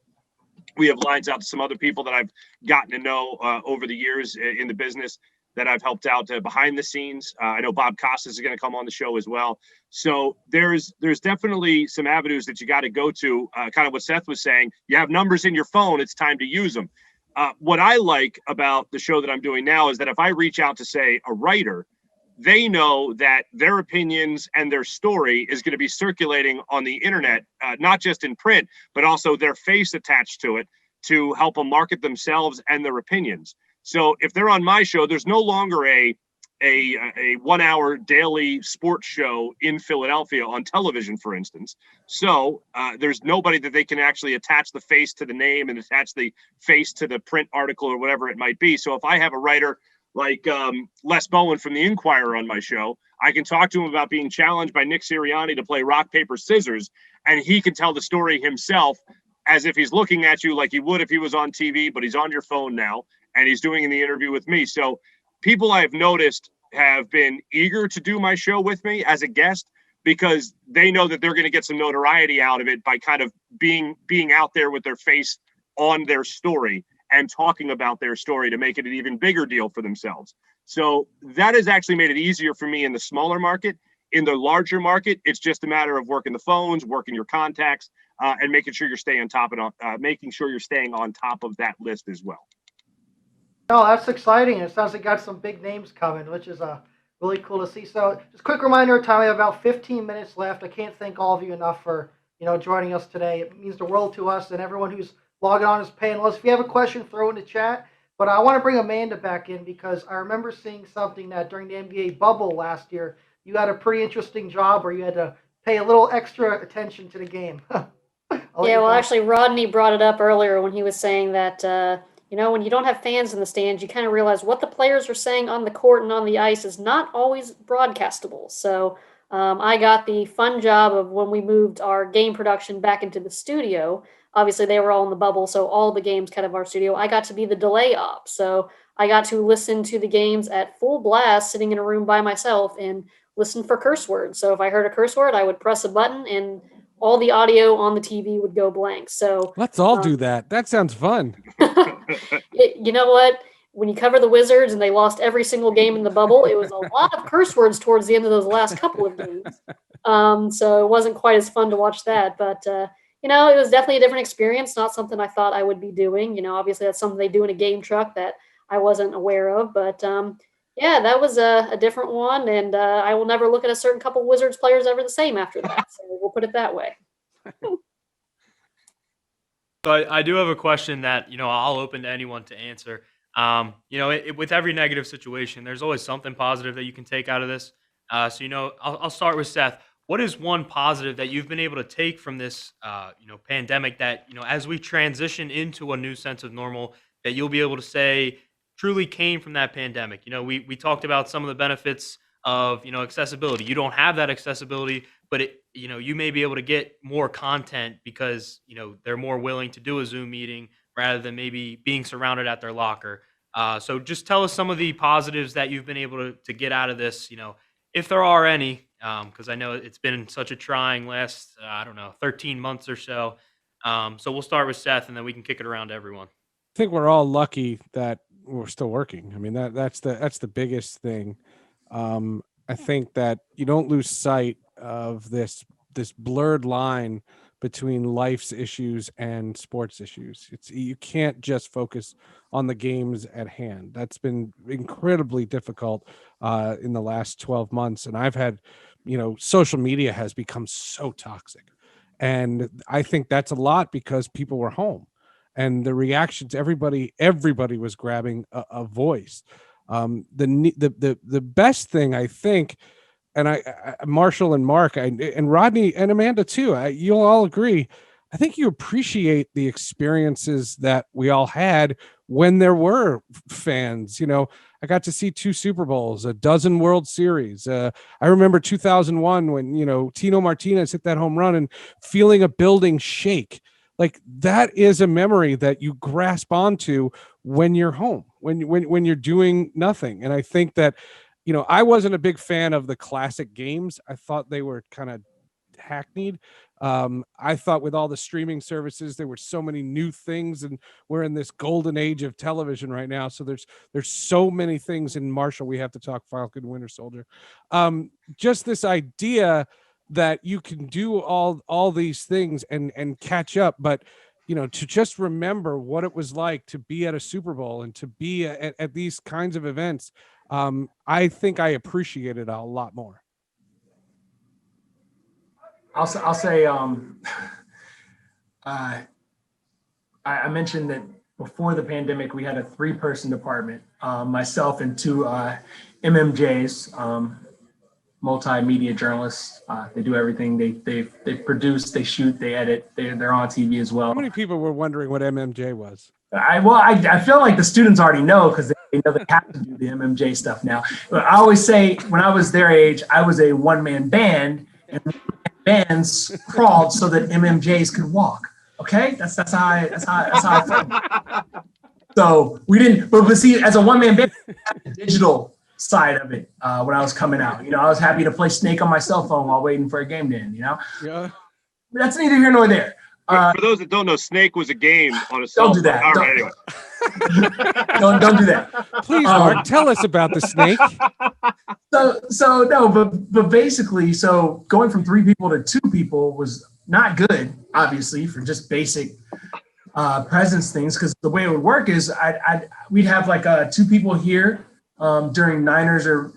We have lines out to some other people that I've gotten to know over the years in the business that I've helped out behind the scenes. I know Bob Costas is going to come on the show as well. So there's definitely some avenues that you got to go to. Kind of what Seth was saying. You have numbers in your phone. It's time to use them. What I like about the show that I'm doing now is that if I reach out to, say, a writer, they know that their opinions and their story is going to be circulating on the internet, not just in print, but also their face attached to it to help them market themselves and their opinions. So if they're on my show, there's no longer a 1 hour daily sports show in Philadelphia on television, for instance. So there's nobody that they can actually attach the face to the name and attach the face to the print article or whatever it might be. So if I have a writer like Les Bowen from The Inquirer on my show. I can talk to him about being challenged by Nick Sirianni to play rock, paper, scissors, and he can tell the story himself as if he's looking at you like he would if he was on TV, but he's on your phone now, and he's doing the interview with me. So people I've noticed have been eager to do my show with me as a guest because they know that they're going to get some notoriety out of it by kind of being out there with their face on their story and talking about their story to make it an even bigger deal for themselves. So that has actually made it easier for me in the smaller market. In the larger market, it's just a matter of working the phones, working your contacts, and making sure you're staying on top of that list as well. No, that's exciting. It sounds like you got some big names coming, which is really cool to see. So just a quick reminder, Tom, we have about 15 minutes left. I can't thank all of you enough for joining us today. It means the world to us and everyone who's logging on as panelists. If you have a question, throw it in the chat. But I want to bring Amanda back in because I remember seeing something that during the NBA bubble last year, you had a pretty interesting job where you had to pay a little extra attention to the game. Actually, Rodney brought it up earlier when he was saying that, when you don't have fans in the stands, you kind of realize what the players are saying on the court and on the ice is not always broadcastable. So I got the fun job of when we moved our game production back into the studio. Obviously, they were all in the bubble, so all the games kind of our studio. I got to be the delay op. So I got to listen to the games at full blast, sitting in a room by myself and listen for curse words. So if I heard a curse word, I would press a button and all the audio on the TV would go blank. So let's all do that. That sounds fun. You know what? When you cover the Wizards and they lost every single game in the bubble, it was a lot of curse words towards the end of those last couple of games. So it wasn't quite as fun to watch that. But, it was definitely a different experience, not something I thought I would be doing. Obviously that's something they do in a game truck that I wasn't aware of. But, that was a different one. And I will never look at a certain couple Wizards players ever the same after that. So we'll put it that way. So I do have a question that, I'll open to anyone to answer. With every negative situation, there's always something positive that you can take out of this. I'll start with Seth. What is one positive that you've been able to take from this, pandemic that, as we transition into a new sense of normal, that you'll be able to say truly came from that pandemic? We talked about some of the benefits of, accessibility. You don't have that accessibility, but you may be able to get more content because, they're more willing to do a Zoom meeting rather than maybe being surrounded at their locker. So just tell us some of the positives that you've been able to get out of this, if there are any, because I know it's been such a trying last, 13 months or so. So we'll start with Seth and then we can kick it around to everyone. I think we're all lucky that we're still working. I mean, that's the biggest thing. I think that you don't lose sight of this blurred line between life's issues and sports issues. You can't just focus on the games at hand. That's been incredibly difficult in the last 12 months. And I've had, social media has become so toxic. And I think that's a lot because people were home and the reactions, everybody was grabbing a voice. The best thing I think, and I Marshall and Marc and Rodney and Amanda too, you'll all agree, I think you appreciate the experiences that we all had when there were fans. I got to see 2 Super Bowls, a dozen World Series. I remember 2001 when, Tino Martinez hit that home run and feeling a building shake. Like that is a memory that you grasp onto when you're home, when you're doing nothing. And I think that, I wasn't a big fan of the classic games. I thought they were kind of hackneyed. I thought with all the streaming services, there were so many new things, and we're in this golden age of television right now. So there's so many things. In Marshall, we have to talk Falcon Winter Soldier. Just this idea that you can do all these things and catch up, but to just remember what it was like to be at a Super Bowl and to be at these kinds of events. I think I appreciate it a lot more. I'll say, I mentioned that before the pandemic, we had a 3-person department, myself and 2 MMJs, multimedia journalists. They do everything. They produce, they shoot, they edit. They're on TV as well. How many people were wondering what MMJ was? I feel like the students already know because They know they have to do the MMJ stuff now. But I always say when I was their age, I was a one-man band, and bands crawled so that MMJs could walk. Okay, that's how I felt. So we didn't, but see, as a one-man band, the digital side of it when I was coming out. You know, I was happy to play Snake on my cell phone while waiting for a game to end. You know, Yeah. but that's neither here nor there. For those that don't know, Snake was a game on a cell Don't do phone. that. All Don't- right, anyway. Don't do that. Please, Mark, tell us about the snake. So no, but basically, so going from 3 people to 2 people was not good, obviously, for just basic presence things. Because the way it would work is we'd have like 2 people here during Niners or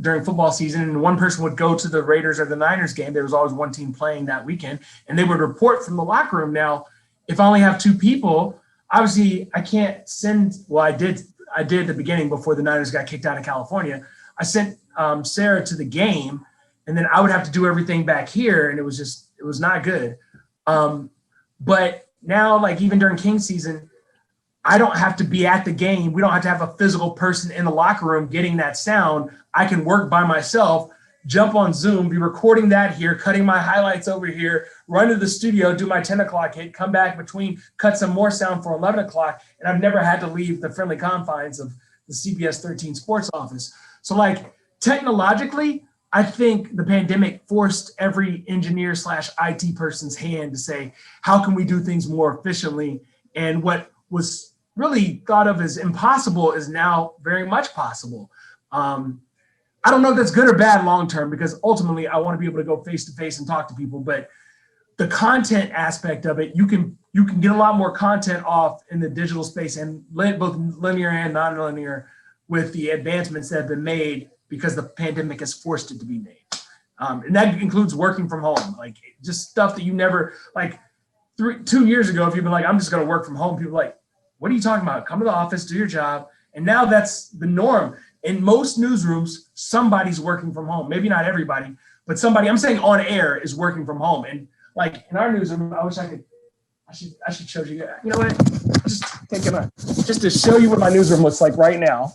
during football season, and one person would go to the Raiders or the Niners game. There was always one team playing that weekend, and they would report from the locker room. Now, if I only have 2 people, obviously I can't send. Well, I did at the beginning before the Niners got kicked out of California. I sent Sarah to the game, and then I would have to do everything back here, and it was not good. But now, like even during King season, I don't have to be at the game. We don't have to have a physical person in the locker room getting that sound. I can work by myself, jump on Zoom, be recording that here, cutting my highlights over here, run to the studio, do my 10 o'clock hit, come back between, cut some more sound for 11 o'clock. And I've never had to leave the friendly confines of the CBS 13 sports office. So like technologically, I think the pandemic forced every engineer / IT person's hand to say, how can we do things more efficiently? And what was really thought of as impossible is now very much possible. I don't know if that's good or bad long-term, because ultimately I want to be able to go face to face and talk to people, but the content aspect of it, you can get a lot more content off in the digital space, and both linear and non-linear, with the advancements that have been made because the pandemic has forced it to be made. And that includes working from home, like just stuff that you never, like 2 years ago, if you've been like, I'm just going to work from home, people are like, what are you talking about? Come to the office, do your job. And now that's the norm. In most newsrooms, somebody's working from home. Maybe not everybody, but somebody, I'm saying on air, is working from home. And like in our newsroom, I wish I should show you. You know what? Just to show you what my newsroom looks like right now.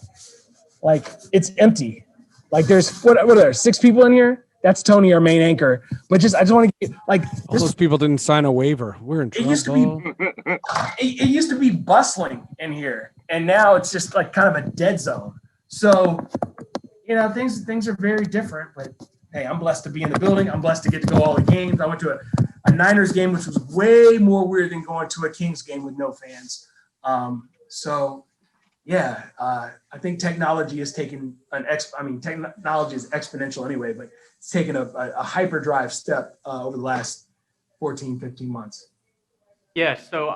Like it's empty. Like there's what are there, 6 people in here? That's Tony, our main anchor. But I just want to get like All those people didn't sign a waiver. We're in it trouble. used to be bustling in here, and now it's just like kind of a dead zone. So, you know, things are very different. But hey, I'm blessed to be in the building. I'm blessed to get to go all the games. I went to a Niners game, which was way more weird than going to a Kings game with no fans. So, yeah, I think technology has taken technology is exponential anyway, but it's taken a hyperdrive step over the last 14, 15 months. Yeah, so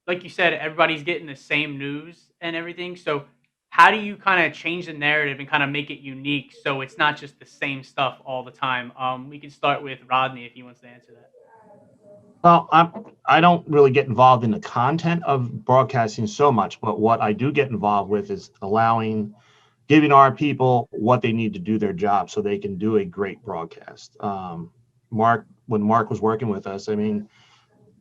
like you said, everybody's getting the same news and everything. So how do you kind of change the narrative and kind of make it unique so it's not just the same stuff all the time? We can start with Rodney if he wants to answer that. Well, I don't really get involved in the content of broadcasting so much, but what I do get involved with is giving our people what they need to do their job so they can do a great broadcast. Marc, when Marc was working with us, I mean,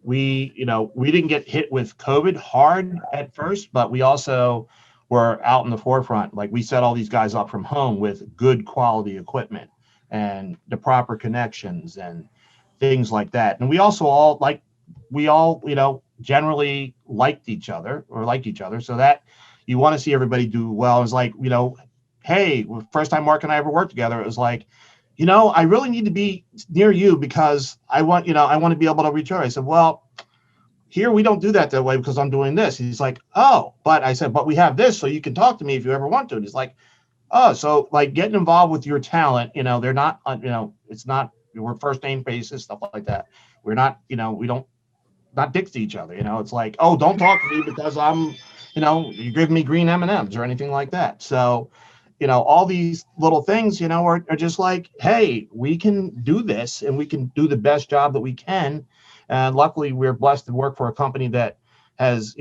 we didn't get hit with COVID hard at first, but we also were out in the forefront. Like we set all these guys up from home with good quality equipment and the proper connections and things like that. And we also all generally liked each other so that you want to see everybody do well. It's like, hey, first time Marc and I ever worked together, it was like, I really need to be near you because I want to be able to reach out. I said, well, here we don't do that way because I'm doing this. He's like, oh, but I said, but we have this so you can talk to me if you ever want to. And he's like, oh, so like getting involved with your talent, they're not, it's not, we're first name basis, stuff like that. We're not, we don't, not dicks to each other. It's like, oh, don't talk to me because I'm, you're giving me green M&Ms or anything like that. So, all these little things, are just like, hey, we can do this and we can do the best job that we can. And luckily we're blessed to work for a company that has,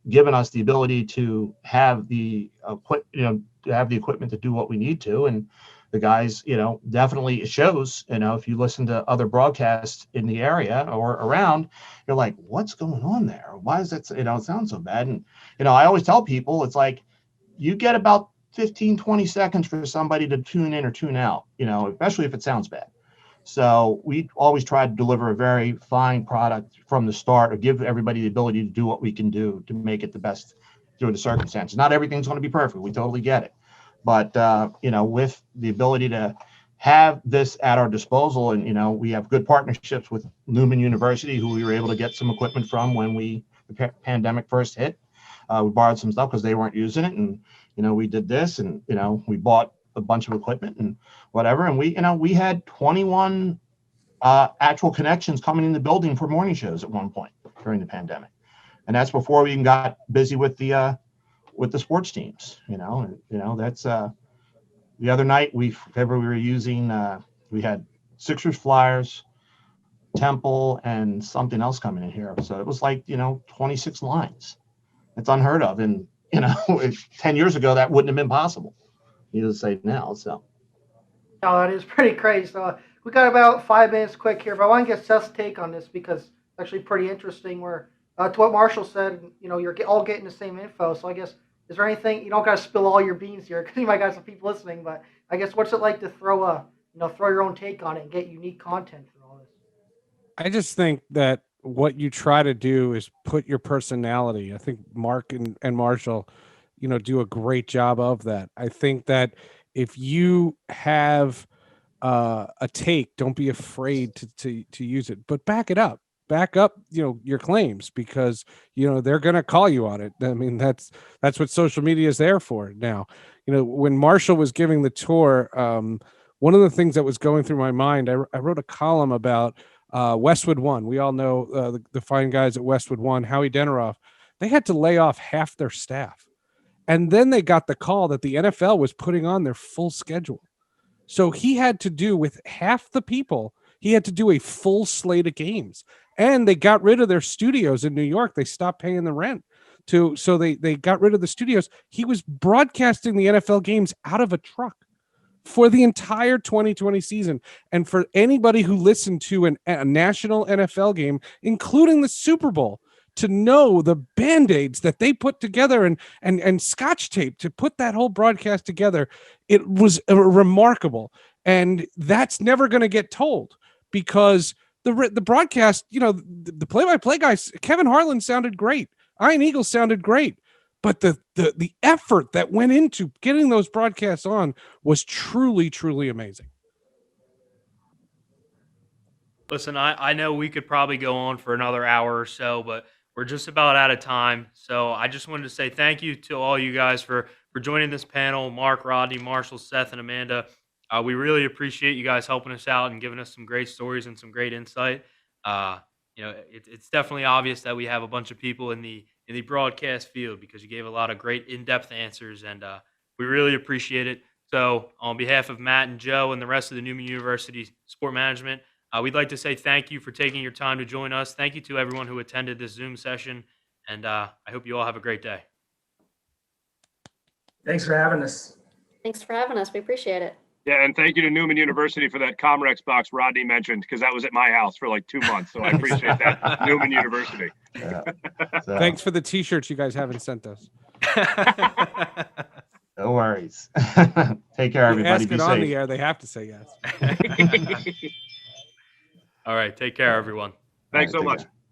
given us the ability to have the equipment to do what we need to. And the guys, definitely it shows, if you listen to other broadcasts in the area or around, you're like, what's going on there? Why is that? It sounds so bad. And, I always tell people, it's like, you get about 15, 20 seconds for somebody to tune in or tune out, especially if it sounds bad. So we always try to deliver a very fine product from the start, or give everybody the ability to do what we can do to make it the best through the circumstances. Not everything's going to be perfect. We totally get it. But, with the ability to have this at our disposal, and, we have good partnerships with Newman University, who we were able to get some equipment from when the pandemic first hit. We borrowed some stuff because they weren't using it. And, we did this, and, we bought a bunch of equipment and whatever. And we had 21 actual connections coming in the building for morning shows at one point during the pandemic. And that's before we even got busy with the sports teams, that's the other night we were using, we had Sixers, Flyers, Temple, and something else coming in here. So it was like, 26 lines. It's unheard of. And, 10 years ago, that wouldn't have been possible. Needless to say now, so. No, that is pretty crazy. So we got about 5 minutes quick here, but I want to get Seth's take on this because it's actually pretty interesting. Where to what Marshall said, you're all getting the same info. So I guess, is there anything, you don't got to spill all your beans here because you might got some people listening, but I guess what's it like to throw your own take on it and get unique content for all this? I just think that what you try to do is put your personality. I think Marc and Marshall, do a great job of that. I think that if you have a take, don't be afraid to use it, but back it up. Back up, your claims, because they're going to call you on it. I mean, that's what social media is there for now. When Marshall was giving the tour, one of the things that was going through my mind, I wrote a column about Westwood One. We all know the fine guys at Westwood One, Howie Deneroff. They had to lay off half their staff, and then they got the call that the NFL was putting on their full schedule. So he had to do with half the people. He had to do a full slate of games. And they got rid of their studios in New York. They stopped paying the rent so they got rid of the studios. He was broadcasting the NFL games out of a truck for the entire 2020 season. And for anybody who listened to a national NFL game, including the Super Bowl, to know the Band-Aids that they put together and Scotch tape to put that whole broadcast together, it was remarkable. And that's never going to get told, because the broadcast, the play-by-play guys, Kevin Harlan sounded great. Ian Eagle sounded great. But the effort that went into getting those broadcasts on was truly, truly amazing. Listen, I know we could probably go on for another hour or so, but we're just about out of time. So I just wanted to say thank you to all you guys for joining this panel. Marc, Rodney, Marshall, Seth, and Amanda. We really appreciate you guys helping us out and giving us some great stories and some great insight. It's definitely obvious that we have a bunch of people in the broadcast field, because you gave a lot of great in-depth answers, and we really appreciate it. So on behalf of Matt and Joe and the rest of the Newman University Sport Management, we'd like to say thank you for taking your time to join us. Thank you to everyone who attended this Zoom session, and I hope you all have a great day. Thanks for having us. Thanks for having us. We appreciate it. Yeah, and thank you to Newman University for that Comrex box Rodney mentioned, because that was at my house for like 2 months. So I appreciate that, Newman University. Yeah. So, Thanks for the T-shirts you guys haven't sent us. no worries. Take care, everybody. Ask Be it safe. on the air. They have to say yes. All right. Take care, everyone. Thanks so All right, much. take care.